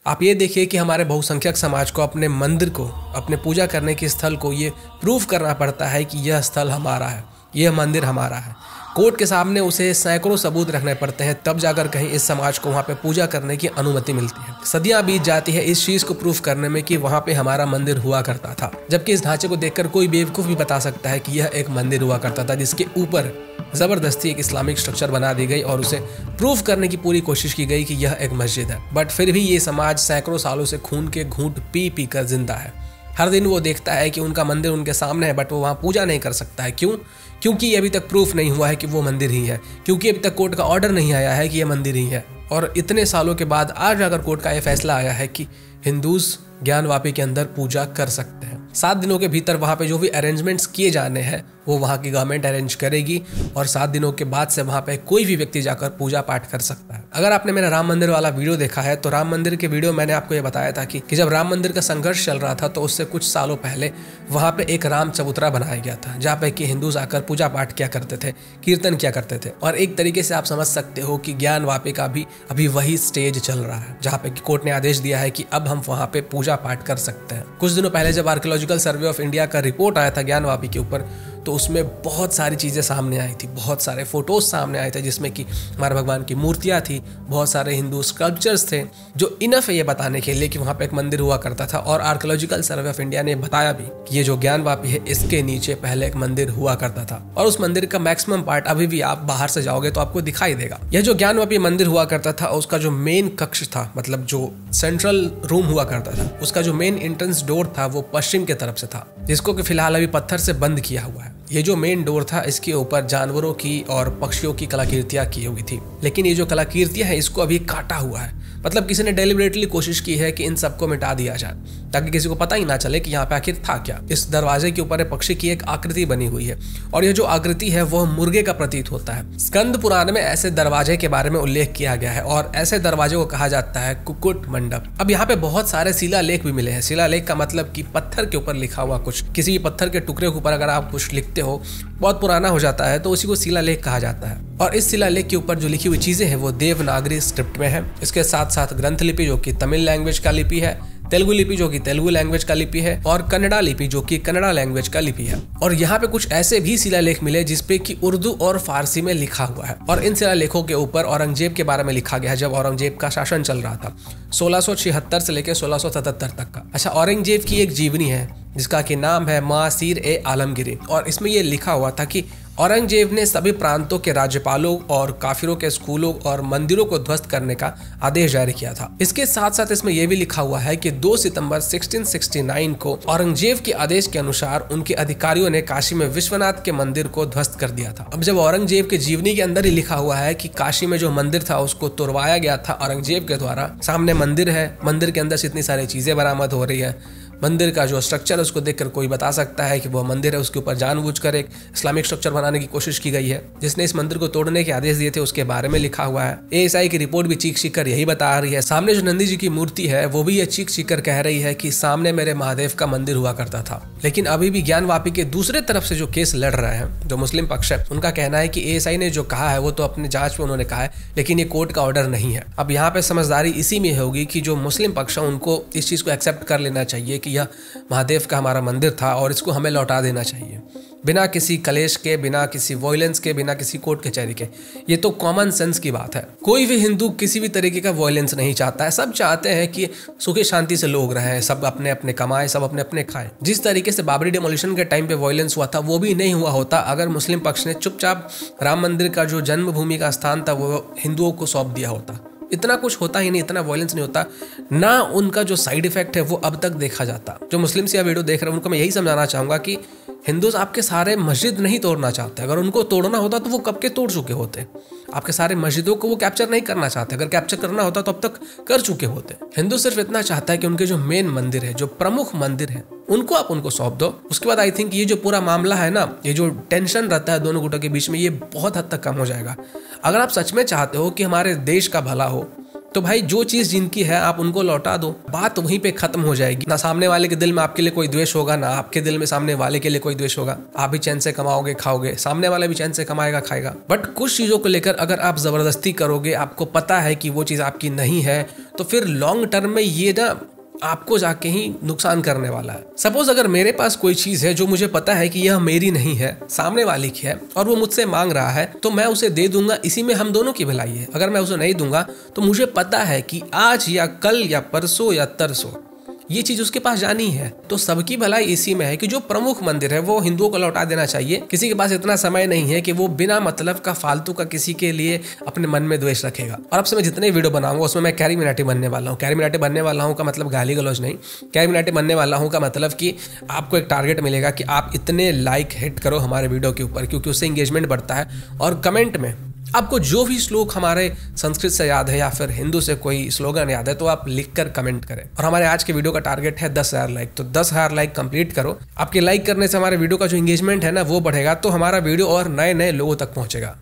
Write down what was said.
आप ये देखिए कि हमारे बहुसंख्यक समाज को अपने मंदिर को, अपने पूजा करने के स्थल को ये प्रूफ करना पड़ता है कि यह स्थल हमारा है, यह मंदिर हमारा है। कोर्ट के सामने उसे सैकड़ों सबूत रखने पड़ते हैं, तब जाकर कहीं इस समाज को वहाँ पे पूजा करने की अनुमति मिलती है। सदियां बीत जाती है इस चीज को प्रूफ करने में कि वहाँ पे हमारा मंदिर हुआ करता था, जबकि इस ढांचे को देखकर कोई बेवकूफ भी बता सकता है कि यह एक मंदिर हुआ करता था, जिसके ऊपर जबरदस्ती एक इस्लामिक स्ट्रक्चर बना दी गई और उसे प्रूफ करने की पूरी कोशिश की गई कि यह एक मस्जिद है। बट फिर भी ये समाज सैकड़ों सालों से खून के घूंट पी पी कर जिंदा है। हर दिन वो देखता है कि उनका मंदिर उनके सामने है, बट वो वहाँ पूजा नहीं कर सकता है। क्यों? क्योंकि ये अभी तक प्रूफ नहीं हुआ है कि वो मंदिर ही है, क्योंकि अभी तक कोर्ट का ऑर्डर नहीं आया है कि यह मंदिर ही है। और इतने सालों के बाद आज अगर कोर्ट का यह फैसला आया है कि हिंदूज ज्ञानवापी के अंदर पूजा कर सकते हैं। 7 दिनों के भीतर वहाँ पे जो भी अरेंजमेंट्स किए जाने हैं वो वहाँ की गवर्नमेंट अरेंज करेगी और 7 दिनों के बाद से वहाँ पे कोई भी व्यक्ति जाकर पूजा पाठ कर सकता है। अगर आपने मेरा राम मंदिर वाला वीडियो देखा है तो राम मंदिर के वीडियो मैंने आपको ये बताया था कि जब राम मंदिर का संघर्ष चल रहा था तो उससे कुछ सालों पहले वहाँ पे एक राम चबूतरा बनाया गया था, जहाँ पे कि हिंदूज आकर पूजा पाठ किया करते थे, कीर्तन किया करते थे। और एक तरीके से आप समझ सकते हो कि ज्ञानवापी का भी अभी वही स्टेज चल रहा है, जहाँ पे कोर्ट ने आदेश दिया है कि अब हम वहाँ पे पूजा पाठ कर सकते हैं। कुछ दिनों पहले जब आर्कियोलॉजिकल सर्वे ऑफ इंडिया का रिपोर्ट आया था ज्ञानवापी के ऊपर, तो उसमें बहुत सारी चीज़ें सामने आई थी, बहुत सारे फोटोज सामने आए थे, जिसमें कि हमारे भगवान की मूर्तियाँ थी, बहुत सारे हिंदू स्कल्पचर्स थे, जो इनफ है ये बताने के लिए कि वहाँ पे एक मंदिर हुआ करता था। और आर्कियोलॉजिकल सर्वे ऑफ इंडिया ने बताया भी कि ये जो ज्ञानवापी है इसके नीचे पहले एक मंदिर हुआ करता था, और उस मंदिर का मैक्सिमम पार्ट अभी भी आप बाहर से जाओगे तो आपको दिखाई देगा। यह जो ज्ञानवापी मंदिर हुआ करता था उसका जो मेन कक्ष था, मतलब जो सेंट्रल रूम हुआ करता था, उसका जो मेन एंट्रेंस डोर था वो पश्चिम की तरफ से था, जिसको कि फिलहाल अभी पत्थर से बंद किया हुआ है। ये जो मेन डोर था इसके ऊपर जानवरों की और पक्षियों की कलाकृतियां की हुई थी, लेकिन ये जो कलाकृतियां हैं इसको अभी काटा हुआ है। मतलब किसी ने डेलिबरेटली कोशिश की है कि इन सबको मिटा दिया जाए, ताकि किसी को पता ही ना चले कि यहाँ पे आखिर था क्या। इस दरवाजे के ऊपर पक्षी की एक आकृति बनी हुई है, और यह जो आकृति है वह मुर्गे का प्रतीत होता है। स्कंद पुराण में ऐसे दरवाजे के बारे में उल्लेख किया गया है, और ऐसे दरवाजे को कहा जाता है कुक्कुट मंडप। अब यहाँ पे बहुत सारे शिलालेख भी मिले हैं। शिलालेख का मतलब कि पत्थर के ऊपर लिखा हुआ कुछ, किसी भी पत्थर के टुकड़े के ऊपर अगर आप कुछ लिखते हो, बहुत पुराना हो जाता है, तो उसी को शिलालेख कहा जाता है। और इस शिलालेख के ऊपर जो लिखी हुई चीजें हैं वो देवनागरी स्क्रिप्ट में है। इसके साथ साथ ग्रंथ लिपि जो कि तमिल लैंग्वेज का लिपि है, तेलुगु लिपि जो कि तेलुगु लैंग्वेज का लिपि है, और कन्नड़ा लिपि जो कि कन्नड़ा लैंग्वेज का लिपि है। और यहाँ पे कुछ ऐसे भी शिलालेख मिले जिसपे कि उर्दू और फारसी में लिखा हुआ है, और इन शिलालेखों के ऊपर औरंगजेब के बारे में लिखा गया है, जब औरंगजेब का शासन चल रहा था 1676 से लेकर 1677 तक का। अच्छा, औरंगजेब की एक जीवनी है जिसका कि नाम है मासीर ए आलमगिरी, और इसमें यह लिखा हुआ था कि औरंगजेब ने सभी प्रांतों के राज्यपालों और काफिरों के स्कूलों और मंदिरों को ध्वस्त करने का आदेश जारी किया था। इसके साथ साथ इसमें यह भी लिखा हुआ है कि 2 सितंबर 1669 को औरंगजेब के आदेश के अनुसार उनके अधिकारियों ने काशी में विश्वनाथ के मंदिर को ध्वस्त कर दिया था। अब जब औरंगजेब के जीवनी के अंदर ही लिखा हुआ है कि काशी में जो मंदिर था उसको तोड़वाया गया था औरंगजेब के द्वारा, सामने मंदिर है, मंदिर के अंदर से इतनी सारी चीजें बरामद हो रही है, मंदिर का जो स्ट्रक्चर है उसको देखकर कोई बता सकता है कि वह मंदिर है, उसके ऊपर जानबूझकर एक इस्लामिक स्ट्रक्चर बनाने की कोशिश की गई है। जिसने इस मंदिर को तोड़ने के आदेश दिए थे उसके बारे में लिखा हुआ है। एएसआई की रिपोर्ट भी चीख चीख कर यही बता रही है। सामने जो नंदी जी की मूर्ति है वो भी ये चीख चीख कर कह रही है कि सामने मेरे महादेव का मंदिर हुआ करता था। लेकिन अभी भी ज्ञानवापी के दूसरे तरफ से जो केस लड़ रहे हैं, जो मुस्लिम पक्ष है, उनका कहना है कि एएसआई ने जो कहा है वो तो अपने जांच में उन्होंने कहा है, लेकिन ये कोर्ट का ऑर्डर नहीं है। अब यहाँ पे समझदारी इसी में होगी कि जो मुस्लिम पक्ष है उनको इस चीज को एक्सेप्ट कर लेना चाहिए कि यह महादेव का हमारा मंदिर था और इसको हमें लौटा देना चाहिए, बिना किसी कलेश के, बिना किसी वॉयलेंस के, बिना किसी कोर्ट कचहरी के। ये तो कॉमन सेंस की बात है। कोई भी हिंदू किसी भी तरीके का वॉयलेंस नहीं चाहता है। सब चाहते हैं कि सुखी शांति से लोग रहें, सब अपने अपने कमाएं, सब अपने अपने खाएं। जिस तरीके से बाबरी डिमोलिशन के टाइम पे वॉयलेंस हुआ था वो भी नहीं हुआ होता अगर मुस्लिम पक्ष ने चुपचाप राम मंदिर का जो जन्मभूमि का स्थान था वो हिंदुओं को सौंप दिया होता। इतना कुछ होता ही नहीं, इतना वॉयलेंस नहीं होता ना। उनका जो साइड इफेक्ट है वो अब तक देखा जाता। जो मुस्लिम से यह वीडियो देख रहे हैं उनको मैं यही समझाना चाहूंगा कि हिंदूज आपके सारे मस्जिद नहीं तोड़ना चाहते। अगर उनको तोड़ना होता तो वो कब के तोड़ चुके होते। आपके सारे मस्जिदों को वो कैप्चर नहीं करना चाहते। अगर कैप्चर करना होता तो अब तक कर चुके होते। हिंदू सिर्फ इतना चाहता है कि उनके जो मेन मंदिर है, जो प्रमुख मंदिर है, उनको आप उनको सौंप दो। उसके बाद आई थिंक ये जो पूरा मामला है ना, ये जो टेंशन रहता है दोनों गुटों के बीच में, ये बहुत हद तक कम हो जाएगा। अगर आप सच में चाहते हो कि हमारे देश का भला हो, तो भाई जो चीज जिनकी है आप उनको लौटा दो, बात वहीं पे खत्म हो जाएगी। ना सामने वाले के दिल में आपके लिए कोई द्वेष होगा, ना आपके दिल में सामने वाले के लिए कोई द्वेष होगा। आप भी चैन से कमाओगे खाओगे, सामने वाला भी चैन से कमाएगा खाएगा। बट कुछ चीजों को लेकर अगर आप जबरदस्ती करोगे, आपको पता है कि वो चीज आपकी नहीं है, तो फिर लॉन्ग टर्म में ये ना आपको जाके ही नुकसान करने वाला है। सपोज अगर मेरे पास कोई चीज है जो मुझे पता है कि यह मेरी नहीं है, सामने वाले की है, और वो मुझसे मांग रहा है, तो मैं उसे दे दूंगा। इसी में हम दोनों की भलाई है। अगर मैं उसे नहीं दूंगा तो मुझे पता है कि आज या कल या परसों या तरसों ये चीज उसके पास जानी है। तो सबकी भलाई इसी में है कि जो प्रमुख मंदिर है वो हिंदुओं को लौटा देना चाहिए। किसी के पास इतना समय नहीं है कि वो बिना मतलब का फालतू का किसी के लिए अपने मन में द्वेष रखेगा। और अब से मैं जितने वीडियो बनाऊंगा उसमें मैं कैरिमिनाटी बनने वाला हूँ। कैरिमिनाटी बनने वाला हूँ का मतलब गाली गलौज नहीं, कैरिमिनाटी बनने वाला हूँ का मतलब कि आपको एक टारगेट मिलेगा कि आप इतने लाइक हिट करो हमारे वीडियो के ऊपर, क्योंकि उससे इंगेजमेंट बढ़ता है। और कमेंट में आपको जो भी श्लोक हमारे संस्कृत से याद है या फिर हिंदू से कोई स्लोगन याद है तो आप लिखकर कमेंट करें। और हमारे आज के वीडियो का टारगेट है 10,000 लाइक, तो 10,000 लाइक कंप्लीट करो। आपके लाइक करने से हमारे वीडियो का जो एंगेजमेंट है ना वो बढ़ेगा, तो हमारा वीडियो और नए नए लोगों तक पहुंचेगा।